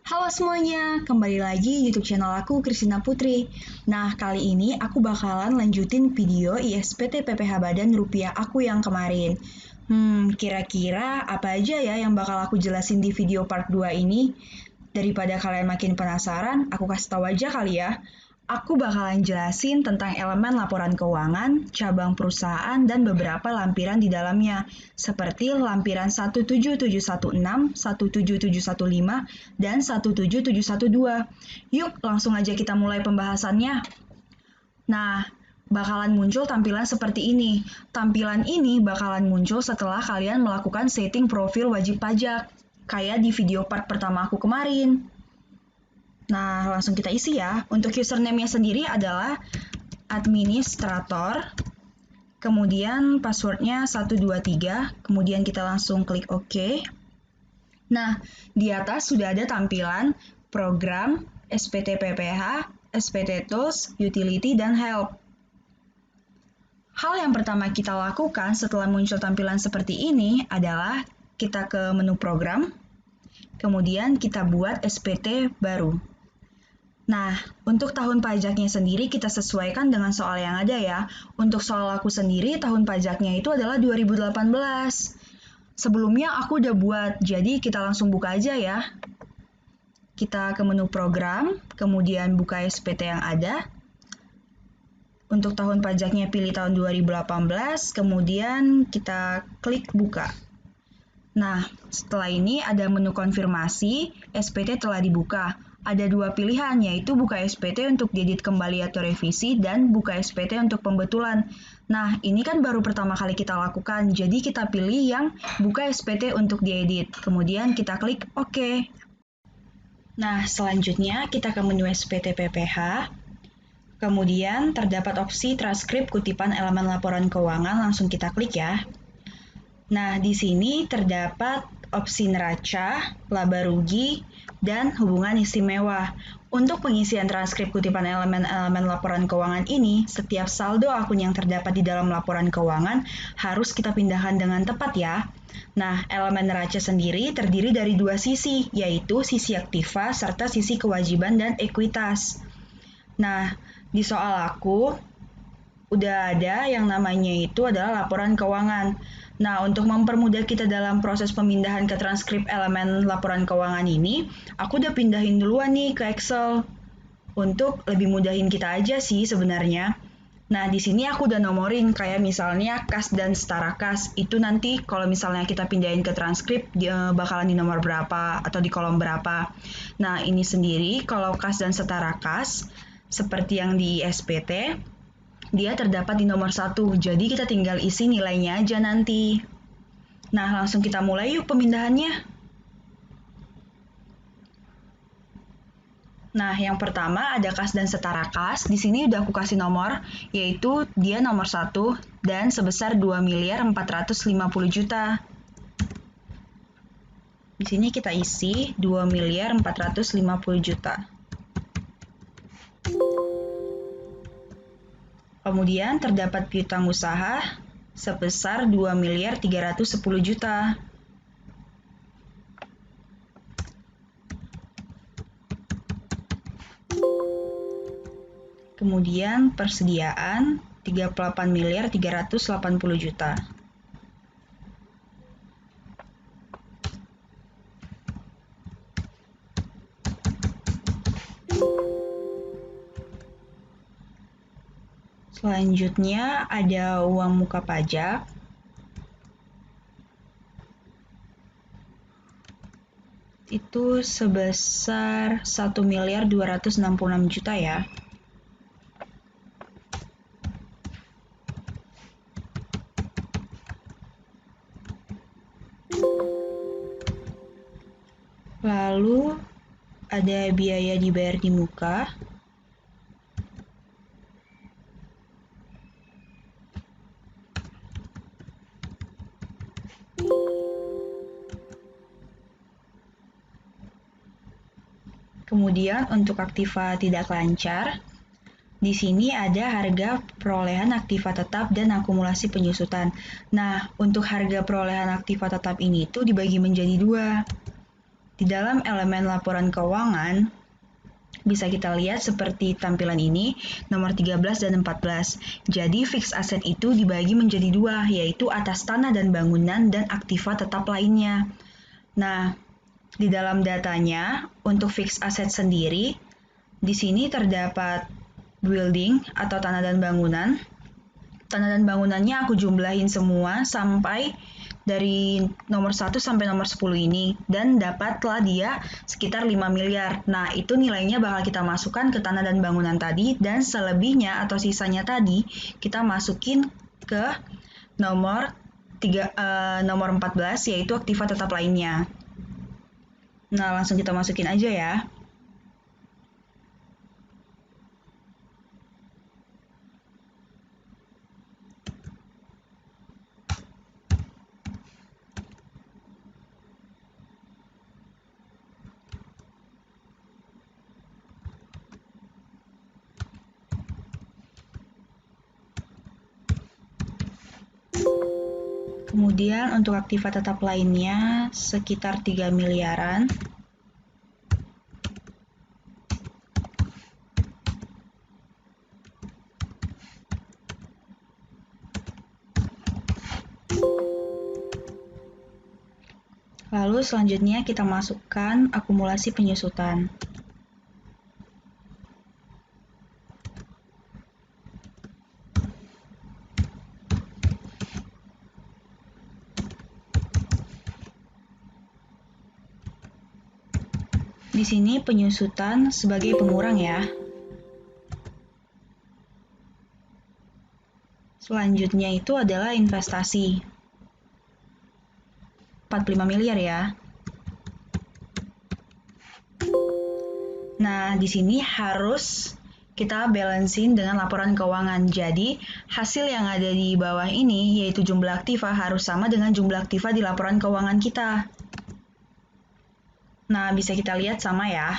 Halo semuanya, kembali lagi di YouTube channel aku, Kristina Putri. Nah, kali ini aku bakalan lanjutin video ISPT PPH Badan Rupiah aku yang kemarin. Kira-kira apa aja ya yang bakal aku jelasin di video part 2 ini? Daripada kalian makin penasaran, aku kasih tahu aja kali ya. Aku bakalan jelasin tentang elemen laporan keuangan, cabang perusahaan, dan beberapa lampiran di dalamnya, seperti lampiran 17716, 17715, dan 17712. Yuk, langsung aja kita mulai pembahasannya. Nah, bakalan muncul tampilan seperti ini. Tampilan ini bakalan muncul setelah kalian melakukan setting profil wajib pajak, kayak di video part pertama aku kemarin. Nah, langsung kita isi ya. Untuk username-nya sendiri adalah administrator, kemudian password-nya 123, kemudian kita langsung klik OK. Nah, di atas sudah ada tampilan program, SPT PPH, SPT Tools, Utility, dan Help. Hal yang pertama kita lakukan setelah muncul tampilan seperti ini adalah kita ke menu program, kemudian kita buat SPT baru. Nah, untuk tahun pajaknya sendiri kita sesuaikan dengan soal yang ada ya. Untuk soal aku sendiri, tahun pajaknya itu adalah 2018. Sebelumnya aku udah buat, jadi kita langsung buka aja ya. Kita ke menu program, kemudian buka SPT yang ada. Untuk tahun pajaknya pilih tahun 2018, kemudian kita klik buka. Nah, setelah ini ada menu konfirmasi, SPT telah dibuka. Ada dua pilihan, yaitu buka SPT untuk diedit kembali atau revisi dan buka SPT untuk pembetulan. Nah, ini kan baru pertama kali kita lakukan, jadi kita pilih yang buka SPT untuk diedit. Kemudian kita klik OK. Nah, selanjutnya kita ke menu SPT PPH. Kemudian terdapat opsi transkrip kutipan elemen laporan keuangan, langsung kita klik ya. Nah, di sini terdapat opsi neraca, laba rugi, dan hubungan istimewa. Untuk pengisian transkrip kutipan elemen-elemen laporan keuangan ini, setiap saldo akun yang terdapat di dalam laporan keuangan harus kita pindahkan dengan tepat ya. Nah, elemen neraca sendiri terdiri dari dua sisi, yaitu sisi aktiva serta sisi kewajiban dan ekuitas. Nah, di soal aku, udah ada yang namanya itu adalah laporan keuangan. Nah, untuk mempermudah kita dalam proses pemindahan ke transkrip elemen laporan keuangan ini, aku udah pindahin duluan nih ke Excel. Untuk lebih mudahin kita aja sih sebenarnya. Nah, di sini aku udah nomorin kayak misalnya kas dan setara kas. Itu nanti kalau misalnya kita pindahin ke transkrip bakalan di nomor berapa atau di kolom berapa. Nah, ini sendiri kalau kas dan setara kas seperti yang di SPT, dia terdapat di nomor 1, jadi kita tinggal isi nilainya aja nanti. Nah, langsung kita mulai yuk pemindahannya. Nah, yang pertama ada kas dan setara kas. Di sini udah aku kasih nomor, yaitu dia nomor 1 dan sebesar 2.450.000.000. Di sini kita isi 2.450.000.000. Kemudian terdapat piutang usaha sebesar 2.310.000.000. Kemudian persediaan 38.380.000.000. Selanjutnya ada uang muka pajak. Itu sebesar 1.266.000.000 ya. Lalu ada biaya dibayar di muka. Kemudian untuk aktiva tidak lancar, di sini ada harga perolehan aktiva tetap dan akumulasi penyusutan. Nah, untuk harga perolehan aktiva tetap ini itu dibagi menjadi dua. Di dalam elemen laporan keuangan, bisa kita lihat seperti tampilan ini, nomor 13 dan 14. Jadi fixed asset itu dibagi menjadi dua, yaitu atas tanah dan bangunan dan aktiva tetap lainnya. Nah, di dalam datanya, untuk fixed asset sendiri, di sini terdapat building atau tanah dan bangunan. Tanah dan bangunannya aku jumlahin semua sampai dari nomor 1 sampai nomor 10 ini dan dapatlah dia sekitar 5 miliar. Nah, itu nilainya bakal kita masukkan ke tanah dan bangunan tadi dan selebihnya atau sisanya tadi kita masukin ke nomor 14 yaitu aktiva tetap lainnya. Nah, langsung kita masukin aja ya. Kemudian untuk aktiva tetap lainnya sekitar 3 miliaran. Lalu selanjutnya kita masukkan akumulasi penyusutan. Di sini penyusutan sebagai pengurang ya. Selanjutnya itu adalah investasi. 45 miliar ya. Nah, di sini harus kita balancein dengan laporan keuangan. Jadi, hasil yang ada di bawah ini, yaitu jumlah aktiva, harus sama dengan jumlah aktiva di laporan keuangan kita. Nah, bisa kita lihat sama ya.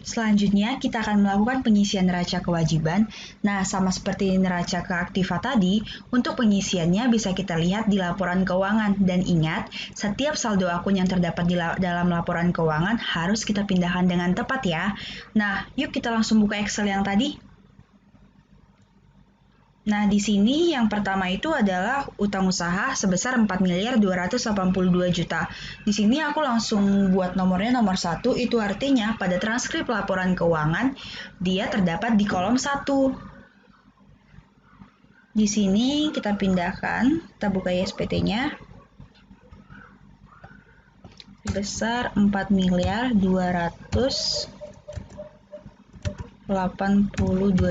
Selanjutnya, kita akan melakukan pengisian neraca kewajiban. Nah, sama seperti neraca ke aktiva tadi, untuk pengisiannya bisa kita lihat di laporan keuangan. Dan ingat, setiap saldo akun yang terdapat di dalam laporan keuangan harus kita pindahkan dengan tepat ya. Nah, yuk kita langsung buka Excel yang tadi. Nah, di sini yang pertama itu adalah utang usaha sebesar 4.282 juta. Di sini aku langsung buat nomornya nomor 1, itu artinya pada transkrip laporan keuangan, dia terdapat di kolom 1. Di sini kita pindahkan, kita buka ISPT-nya, sebesar 4.282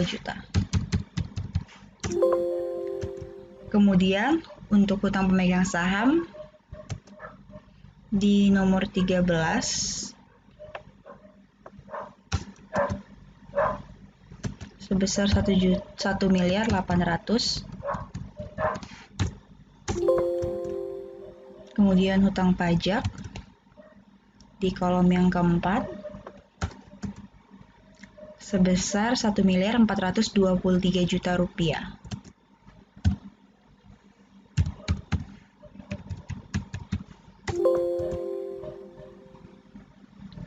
juta. Kemudian untuk hutang pemegang saham di nomor 13 sebesar 1.800.000. Kemudian hutang pajak di kolom yang keempat sebesar 1.423 juta rupiah.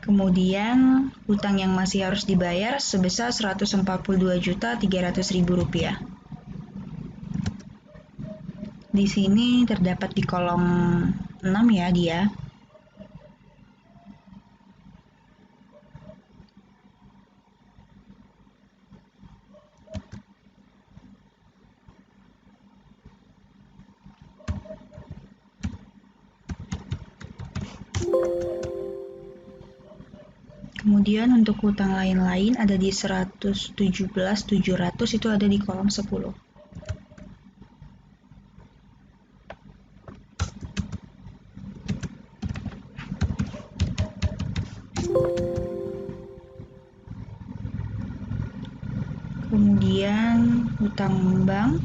Kemudian hutang yang masih harus dibayar sebesar 142.300.000 rupiah. Di sini terdapat di kolom 6 ya dia. Kemudian untuk hutang lain-lain ada di 117.700 itu ada di kolom 10. Kemudian hutang bank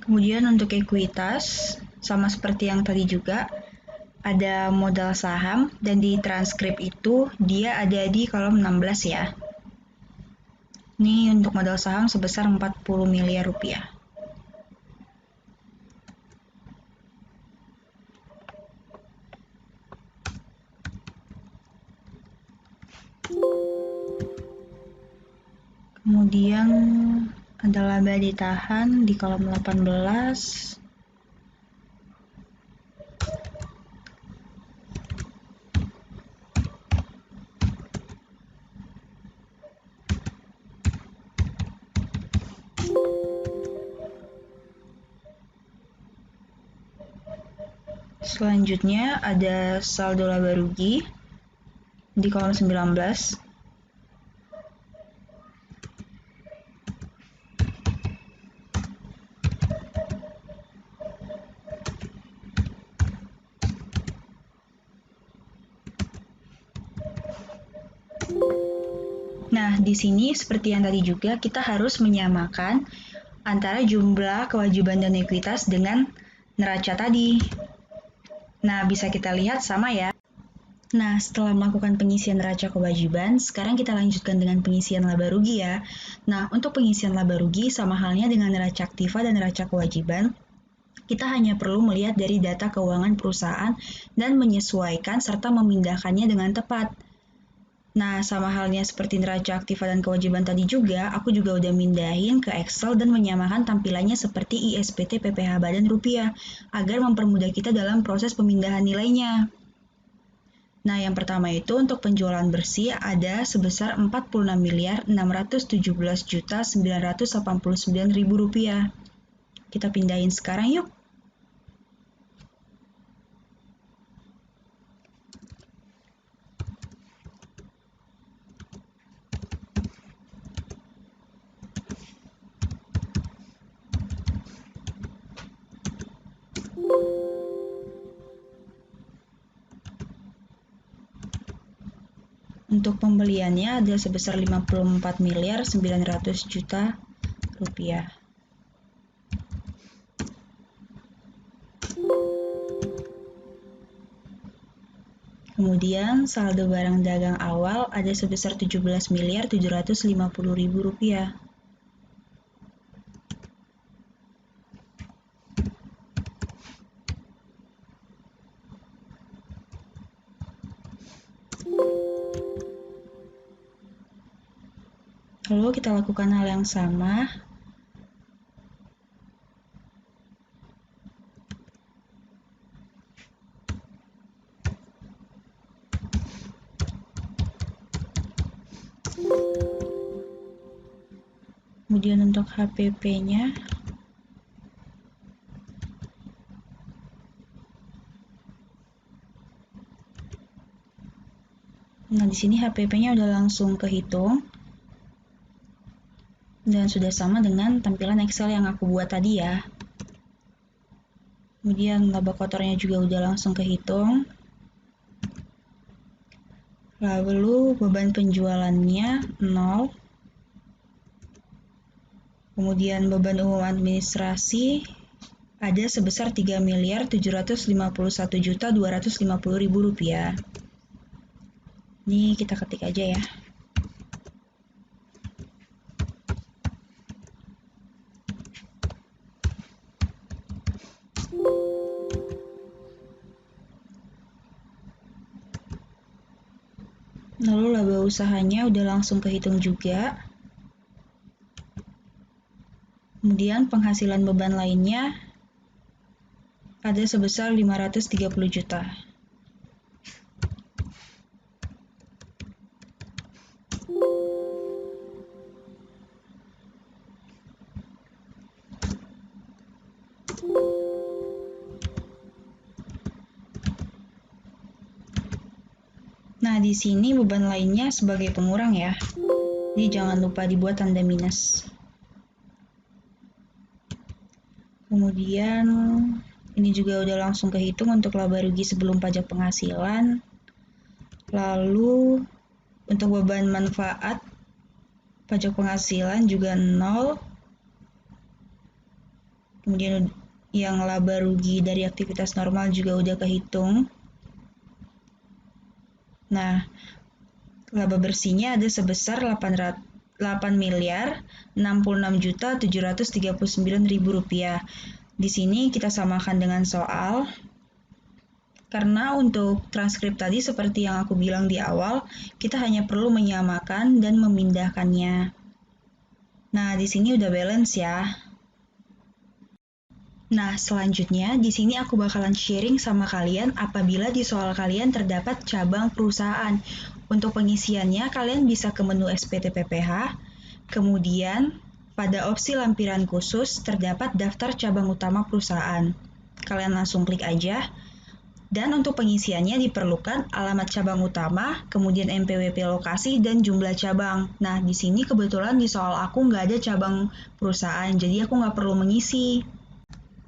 Kemudian untuk ekuitas, sama seperti yang tadi juga, ada modal saham dan di transkrip itu dia ada di kolom 16 ya. Ini untuk modal saham sebesar 40 miliar rupiah. Kemudian ada laba ditahan di kolom 18. Selanjutnya ada saldo laba rugi di kolom 19. Nah, di sini seperti yang tadi juga kita harus menyamakan antara jumlah kewajiban dan ekuitas dengan neraca tadi. Nah, bisa kita lihat sama ya. Nah, setelah melakukan pengisian neraca kewajiban, sekarang kita lanjutkan dengan pengisian laba rugi ya. Nah, untuk pengisian laba rugi sama halnya dengan neraca aktiva dan neraca kewajiban, kita hanya perlu melihat dari data keuangan perusahaan dan menyesuaikan serta memindahkannya dengan tepat. Nah, sama halnya seperti neraca aktiva dan kewajiban tadi juga, aku juga udah mindahin ke Excel dan menyamakan tampilannya seperti ISPT PPH Badan Rupiah, agar mempermudah kita dalam proses pemindahan nilainya. Nah, yang pertama itu untuk penjualan bersih ada sebesar 46.617.989.000 rupiah. Kita pindahin sekarang yuk. Untuk pembeliannya ada sebesar 54.900.000.000 rupiah. Kemudian saldo barang dagang awal ada sebesar 17.750.000 rupiah. Lalu kita lakukan hal yang sama. Kemudian untuk HPP-nya, nah di sini HPP-nya udah langsung kehitung dan sudah sama dengan tampilan Excel yang aku buat tadi ya. Kemudian laba kotornya juga udah langsung kehitung. Lalu beban penjualannya 0. Kemudian beban umum administrasi ada sebesar 3.751.250.000 rupiah. Ini kita ketik aja ya. Lalu laba usahanya udah langsung kehitung juga. Kemudian penghasilan beban lainnya ada sebesar 530 juta. Nah, di sini beban lainnya sebagai pengurang ya. Jadi jangan lupa dibuat tanda minus. Kemudian ini juga udah langsung kehitung untuk laba rugi sebelum pajak penghasilan. Lalu untuk beban manfaat pajak penghasilan juga 0. Kemudian yang laba rugi dari aktivitas normal juga udah kehitung. Nah, laba bersihnya ada sebesar 8.066.739.000 rupiah. Di sini kita samakan dengan soal, karena untuk transkrip tadi seperti yang aku bilang di awal, kita hanya perlu menyamakan dan memindahkannya. Nah, di sini udah balance ya. Nah, selanjutnya di sini aku bakalan sharing sama kalian apabila di soal kalian terdapat cabang perusahaan. Untuk pengisiannya, kalian bisa ke menu SPT/PPH, kemudian pada opsi lampiran khusus terdapat daftar cabang utama perusahaan. Kalian langsung klik aja. Dan untuk pengisiannya diperlukan alamat cabang utama, kemudian NPWP lokasi, dan jumlah cabang. Nah, di sini kebetulan di soal aku nggak ada cabang perusahaan, jadi aku nggak perlu mengisi.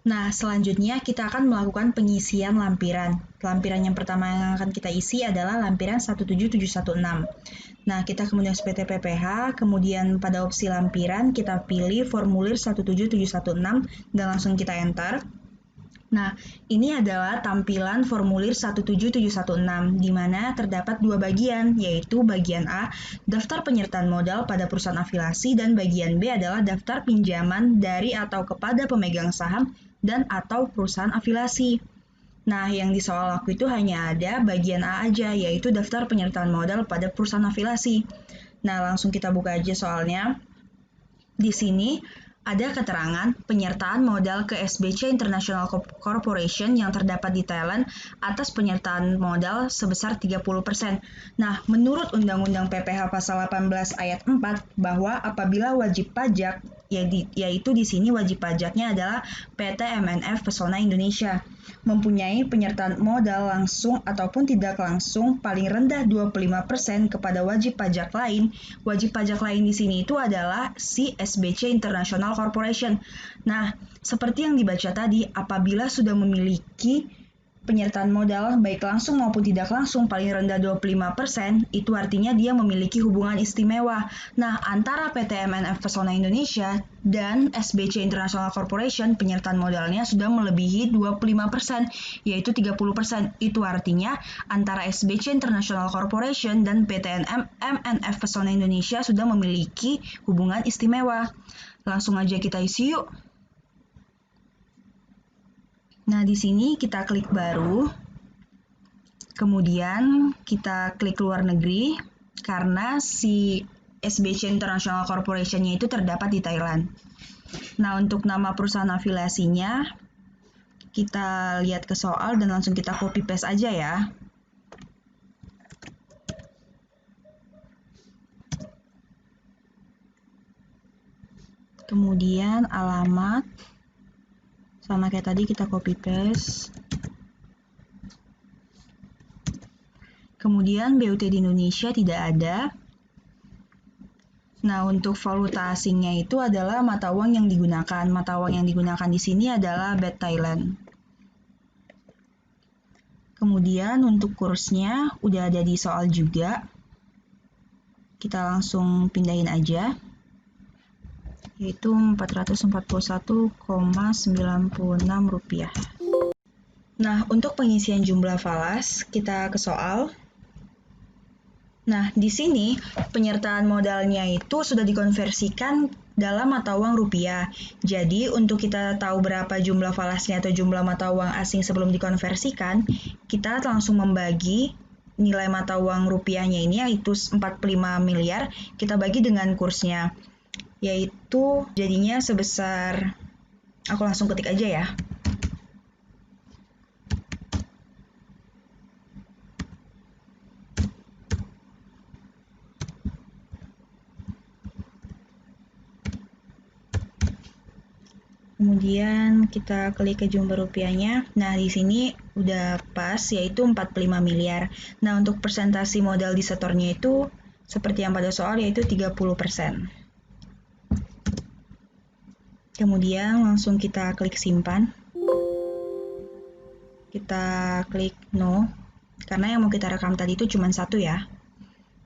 Nah, selanjutnya kita akan melakukan pengisian lampiran. Lampiran yang pertama yang akan kita isi adalah lampiran 17716. Nah, kita kemudian SPT/PPH, kemudian pada opsi lampiran kita pilih formulir 17716 dan langsung kita enter. Nah, ini adalah tampilan formulir 17716, di mana terdapat dua bagian, yaitu bagian A, daftar penyertaan modal pada perusahaan afiliasi, dan bagian B adalah daftar pinjaman dari atau kepada pemegang saham dan atau perusahaan afiliasi. Nah, yang di soal aku itu hanya ada bagian A aja, yaitu daftar penyertaan modal pada perusahaan afiliasi. Nah, langsung kita buka aja soalnya. Di sini ada keterangan penyertaan modal ke SBC International Corporation yang terdapat di Thailand atas penyertaan modal sebesar 30%. Nah, menurut Undang-Undang PPH Pasal 18 Ayat 4 bahwa apabila wajib pajak, yaitu di sini wajib pajaknya adalah PT MNF Pesona Indonesia, mempunyai penyertaan modal langsung ataupun tidak langsung paling rendah 25% kepada wajib pajak lain. Wajib pajak lain di sini itu adalah si SBC International Corporation. Nah, seperti yang dibaca tadi, apabila sudah memiliki penyertaan modal baik langsung maupun tidak langsung paling rendah 25%, itu artinya dia memiliki hubungan istimewa. Nah, antara PT MNF Pesona Indonesia dan SBC International Corporation, penyertaan modalnya sudah melebihi 25%, yaitu 30%. Itu artinya antara SBC International Corporation dan PT MNF Pesona Indonesia sudah memiliki hubungan istimewa. Langsung aja kita isi yuk. Nah, di sini kita klik baru, kemudian kita klik luar negeri, karena si SBC International Corporation-nya itu terdapat di Thailand. Nah, untuk nama perusahaan afiliasinya, kita lihat ke soal dan langsung kita copy paste aja ya. Kemudian alamat, sama kayak tadi kita copy paste. Kemudian BUT di Indonesia tidak ada. Nah, untuk valuta asingnya itu adalah mata uang yang digunakan. Mata uang yang digunakan di sini adalah Baht Thailand. Kemudian untuk kursnya udah ada di soal juga. Kita langsung pindahin aja. Yaitu Rp441,96. Nah, untuk pengisian jumlah falas, kita ke soal. Nah, di sini penyertaan modalnya itu sudah dikonversikan dalam mata uang rupiah. Jadi, untuk kita tahu berapa jumlah falasnya atau jumlah mata uang asing sebelum dikonversikan, kita langsung membagi nilai mata uang rupiahnya ini, yaitu 45 miliar, kita bagi dengan kursnya. Yaitu jadinya sebesar, aku langsung ketik aja ya. Kemudian kita klik ke jumlah rupiahnya. Nah, di sini udah pas, yaitu 45 miliar. Nah, untuk persentasi modal di setornya itu seperti yang pada soal, yaitu 30%. Kemudian langsung kita klik simpan. Kita klik no, karena yang mau kita rekam tadi itu cuma satu ya.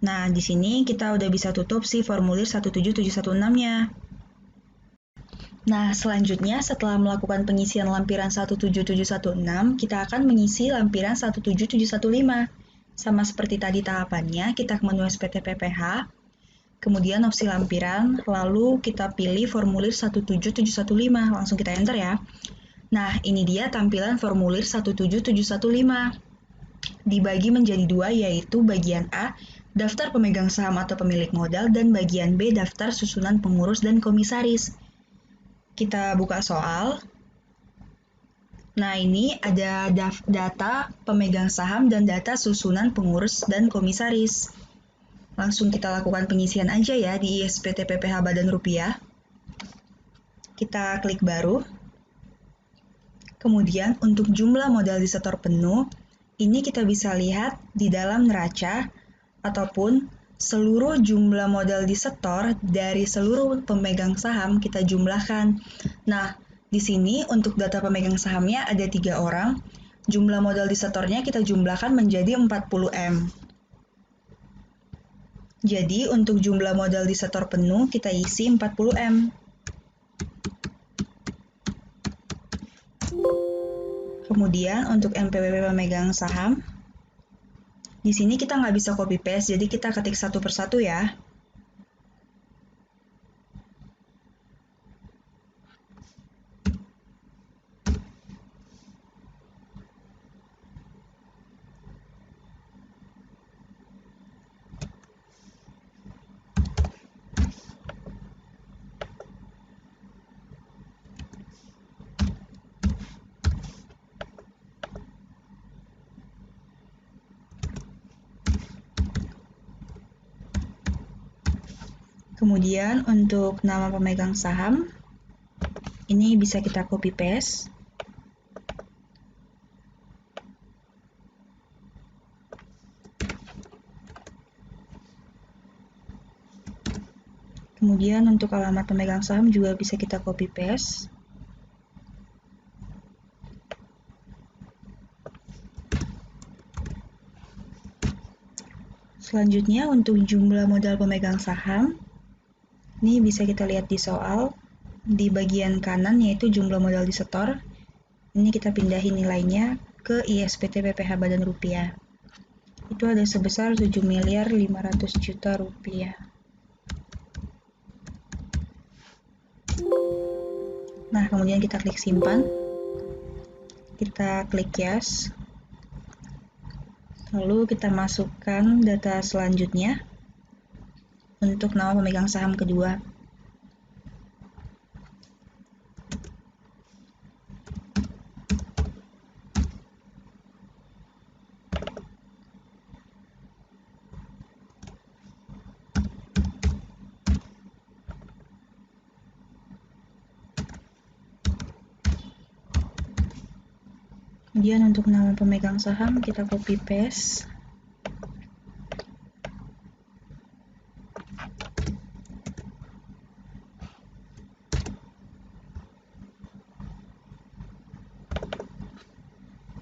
Nah, di sini kita udah bisa tutup si formulir 17716-nya. Nah, selanjutnya setelah melakukan pengisian lampiran 17716, kita akan mengisi lampiran 17715. Sama seperti tadi tahapannya, kita ke menu SPT PPH, kemudian opsi lampiran, lalu kita pilih formulir 17715. Langsung kita enter ya. Nah, ini dia tampilan formulir 17715. Dibagi menjadi dua, yaitu bagian A, daftar pemegang saham atau pemilik modal, dan bagian B, daftar susunan pengurus dan komisaris. Kita buka soal. Nah, ini ada data pemegang saham dan data susunan pengurus dan komisaris. Langsung kita lakukan pengisian aja ya di ISPT PPH Badan Rupiah. Kita klik baru. Kemudian untuk jumlah modal disetor penuh, ini kita bisa lihat di dalam neraca ataupun seluruh jumlah modal disetor dari seluruh pemegang saham kita jumlahkan. Nah, di sini untuk data pemegang sahamnya ada 3 orang, jumlah modal disetornya kita jumlahkan menjadi 40M. Jadi untuk jumlah modal disetor penuh kita isi 40M. Kemudian untuk NPWP pemegang saham, di sini kita nggak bisa copy paste, jadi kita ketik satu persatu ya. Kemudian untuk nama pemegang saham, ini bisa kita copy paste. Kemudian untuk alamat pemegang saham juga bisa kita copy paste. Selanjutnya untuk jumlah modal pemegang saham, ini bisa kita lihat di soal, di bagian kanan yaitu jumlah modal disetor. Ini kita pindahin nilainya ke ISPT PPH Badan Rupiah. Itu ada sebesar 7.500.000.000 rupiah. Nah, kemudian kita klik simpan. Kita klik yes. Lalu kita masukkan data selanjutnya untuk nama pemegang saham kedua. Kemudian untuk nama pemegang saham kita copy paste.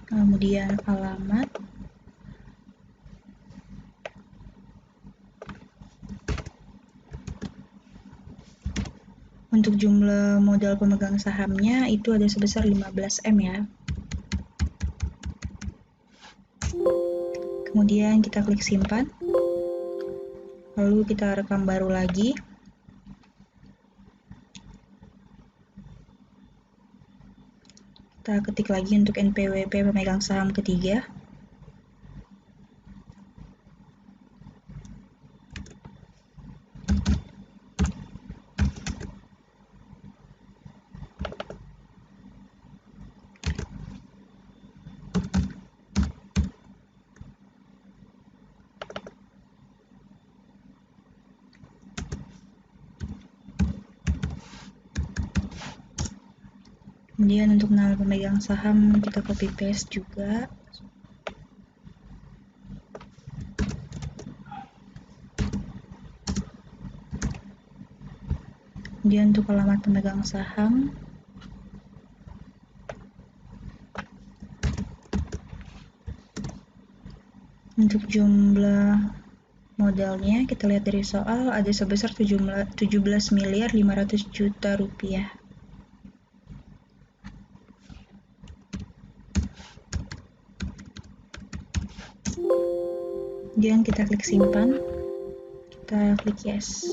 Kemudian alamat. Untuk jumlah modal pemegang sahamnya itu ada sebesar 15M ya. Kemudian kita klik simpan. Lalu kita rekam baru lagi. Kita ketik lagi untuk NPWP pemegang saham ketiga. Kemudian untuk nama pemegang saham kita copy paste juga. Kemudian untuk alamat pemegang saham. Untuk jumlah modalnya kita lihat dari soal ada sebesar 17.500.000.000 rupiah. Kemudian kita klik simpan, kita klik yes.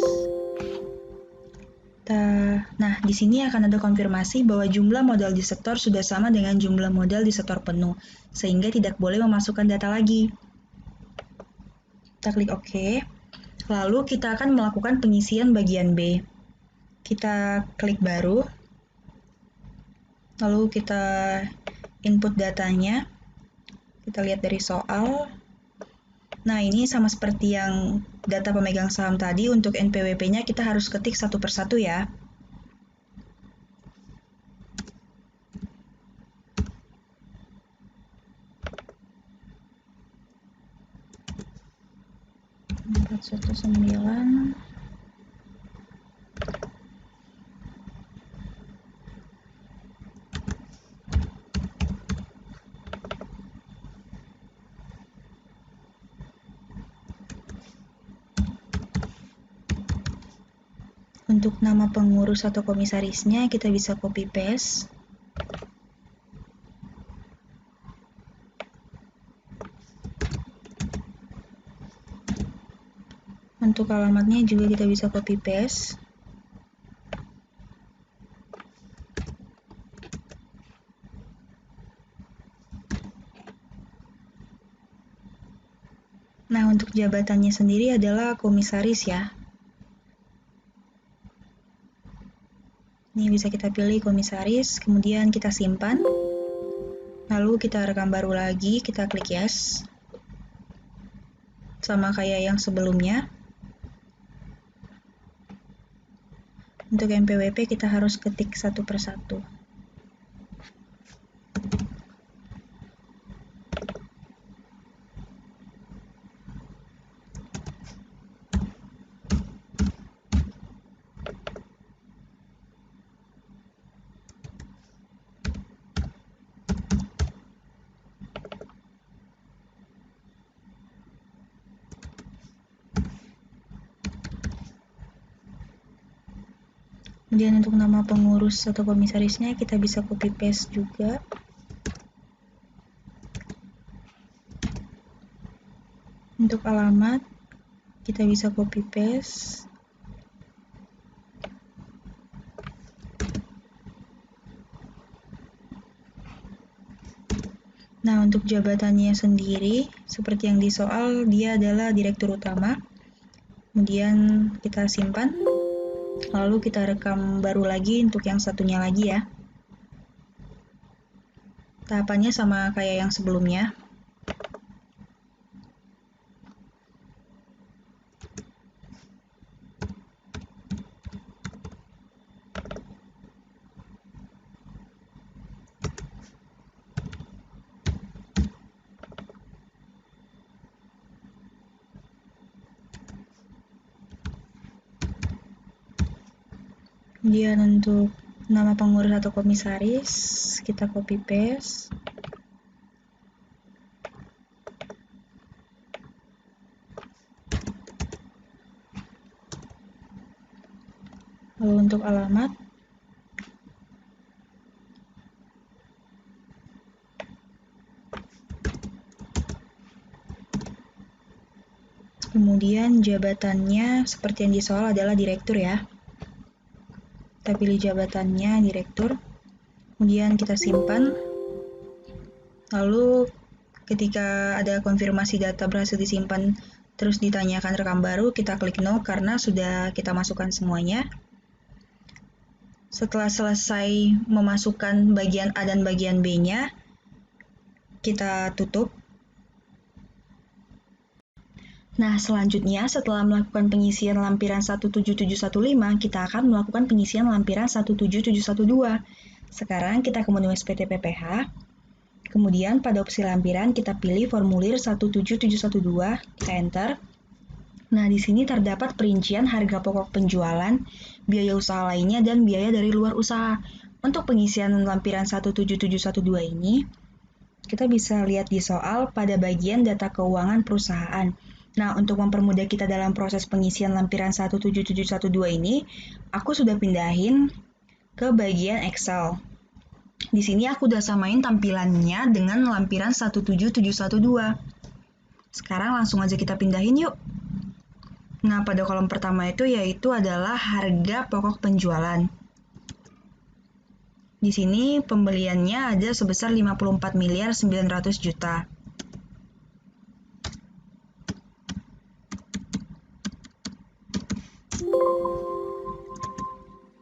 Nah, di sini akan ada konfirmasi bahwa jumlah modal di setor sudah sama dengan jumlah modal di setor penuh, sehingga tidak boleh memasukkan data lagi. Kita klik OK. Lalu kita akan melakukan pengisian bagian B. Kita klik baru. Lalu kita input datanya. Kita lihat dari soal. Nah, ini sama seperti yang data pemegang saham tadi, untuk NPWP-nya kita harus ketik satu persatu ya. Untuk nama pengurus atau komisarisnya kita bisa copy paste. Untuk alamatnya juga kita bisa copy paste. Nah, untuk jabatannya sendiri adalah komisaris ya. Ini bisa kita pilih komisaris, kemudian kita simpan. Lalu kita rekam baru lagi, kita klik yes. Sama kayak yang sebelumnya. Untuk NPWP kita harus ketik satu persatu. Kemudian untuk nama pengurus atau komisarisnya kita bisa copy paste juga. Untuk alamat kita bisa copy paste. Nah, untuk jabatannya sendiri seperti yang di soal, dia adalah direktur utama. Kemudian kita simpan. Lalu kita rekam baru lagi untuk yang satunya lagi ya. Tahapannya sama kayak yang sebelumnya. Kemudian untuk nama pengurus atau komisaris, kita copy paste. Lalu untuk alamat, kemudian jabatannya seperti yang di soal adalah direktur ya. Kita pilih jabatannya direktur, kemudian kita simpan. Lalu ketika ada konfirmasi data berhasil disimpan terus ditanyakan rekam baru, kita klik no karena sudah kita masukkan semuanya. Setelah selesai memasukkan bagian A dan bagian B-nya, kita tutup. Nah, selanjutnya setelah melakukan pengisian lampiran 17715, kita akan melakukan pengisian lampiran 17712. Sekarang kita ke menu SPT PPH. Kemudian pada opsi lampiran kita pilih formulir 17712, kita enter. Nah, di sini terdapat perincian harga pokok penjualan, biaya usaha lainnya, dan biaya dari luar usaha. Untuk pengisian lampiran 17712 ini, kita bisa lihat di soal pada bagian data keuangan perusahaan. Nah, untuk mempermudah kita dalam proses pengisian lampiran 17712 ini, aku sudah pindahin ke bagian Excel. Di sini aku udah samain tampilannya dengan lampiran 17712. Sekarang langsung aja kita pindahin yuk. Nah, pada kolom pertama itu yaitu adalah harga pokok penjualan. Di sini pembeliannya ada sebesar 54 miliar 900 juta.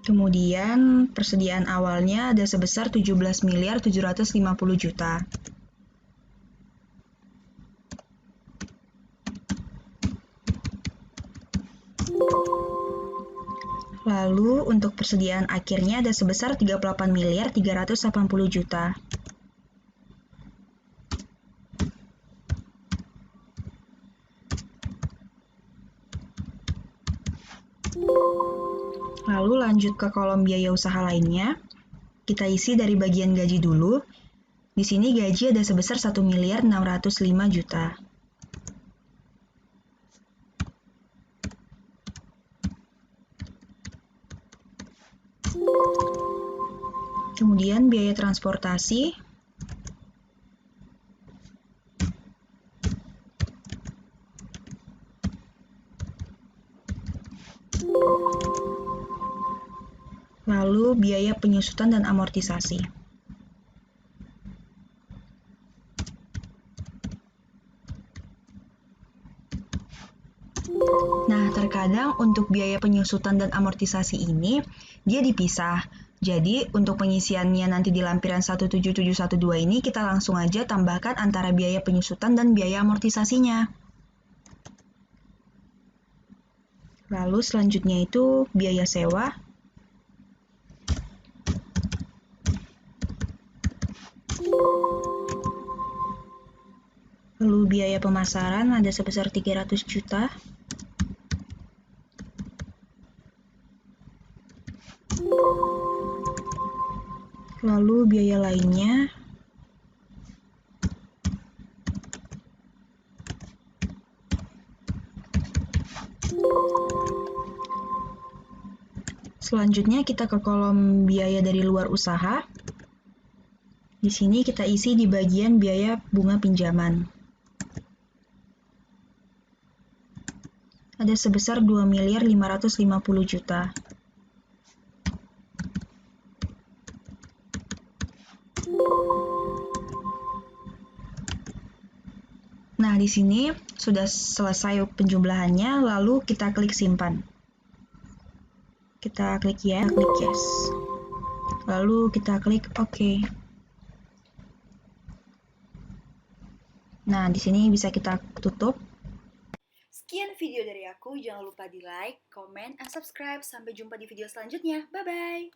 Kemudian persediaan awalnya ada sebesar 17 miliar 750 juta. Lalu untuk persediaan akhirnya ada sebesar 38 miliar 380 juta. Lalu lanjut ke kolom biaya usaha lainnya. Kita isi dari bagian gaji dulu. Di sini gaji ada sebesar 1 miliar 605 juta. Kemudian biaya transportasi. Lalu biaya penyusutan dan amortisasi. Nah, terkadang untuk biaya penyusutan dan amortisasi ini, dia dipisah. Jadi, untuk pengisiannya nanti di lampiran 17712 ini, kita langsung aja tambahkan antara biaya penyusutan dan biaya amortisasinya. Lalu selanjutnya itu biaya sewa. Lalu biaya pemasaran ada sebesar 300 juta. Lalu biaya lainnya. Selanjutnya kita ke kolom biaya dari luar usaha. Di sini kita isi di bagian biaya bunga pinjaman. Ada sebesar 2 miliar 550 juta. Nah, di sini sudah selesai penjumlahannya, lalu kita klik simpan. Kita klik ya, klik yes. Lalu kita klik OK. Nah, di sini bisa kita tutup. Sekian video dari aku, jangan lupa di like, comment, and subscribe. Sampai jumpa di video selanjutnya. Bye-bye!